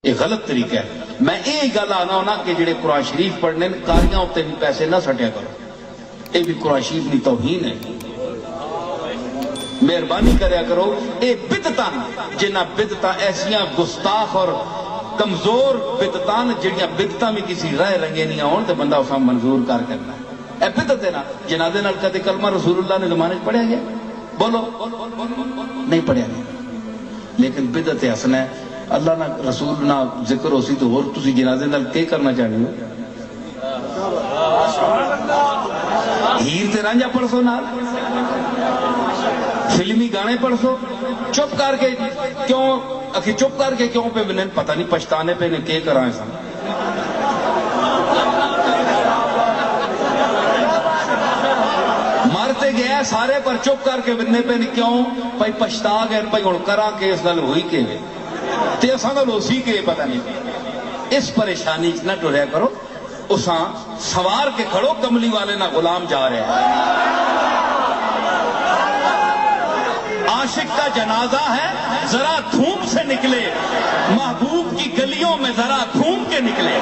یہ غلط طریقہ ہے. میں یہ گل آنا ہونا کہ جڑے قرآن شریف پڑھنے کاریاں اتنے بھی پیسے نہ سٹیا کرو. یہ بھی قرآن شریف کی توہین ہے. مہربانی کریا کرو. یہ بدعتاں جنہ بدعتاں ایسیاں گستاخ اور کمزور بدعتاں جڑیاں بدعتاں بھی کسی رائے رنگے نہیں آن تو بندہ اس منظور کر کرنا. اے بدعت ہے نا. جنازے نال کدے کلمہ رسول اللہ نے زمانے پڑھیا گیا؟ بولو نہیں پڑھیا گیا. لیکن بدعت حسن ہے. اللہ نہ رسول نہ ذکر ہو سی تو اور تسی جنازے نال کی کرنا چاہتے ہو؟ ہیر تے رانجھا پڑھ سو نال، فلمی گانے پڑھ سو. چپ کر کے کیوں اکھی چپ کر کے کیوں پہ بنن؟ پتہ نہیں پچھتانے پہ نے کی کرائیں سن. مارتے گیا سارے پر چپ کر کے بننے پہ کیوں پہ پچھتا گئے پہ ہن کرا کے اس گل ہوئی کے تے اساں گل اسی کے پتہ نہیں. اس پریشانی نہ ٹریا کرو. اساں سوار کے کھڑو کملی والے نہ غلام جا رہے ہیں. عاشق کا جنازہ ہے ذرا دھوم سے نکلے، محبوب کی گلیوں میں ذرا گھوم کے نکلے.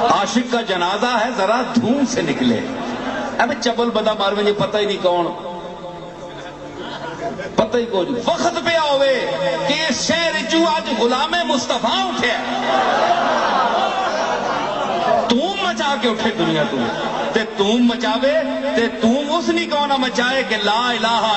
عاشق کا جنازہ ہے ذرا دھوم سے نکلے. اب چبل بدا مار میں پتہ ہی نہیں کون، پتہ ہی کوئی وقت پہ آوے کہ اس شہر جو آج غلام مصطفیٰ اٹھے تم مچا کے اٹھے دنیا تے تم مچاوے تے تم اس نہیں کہنا مچائے کہ لا الہ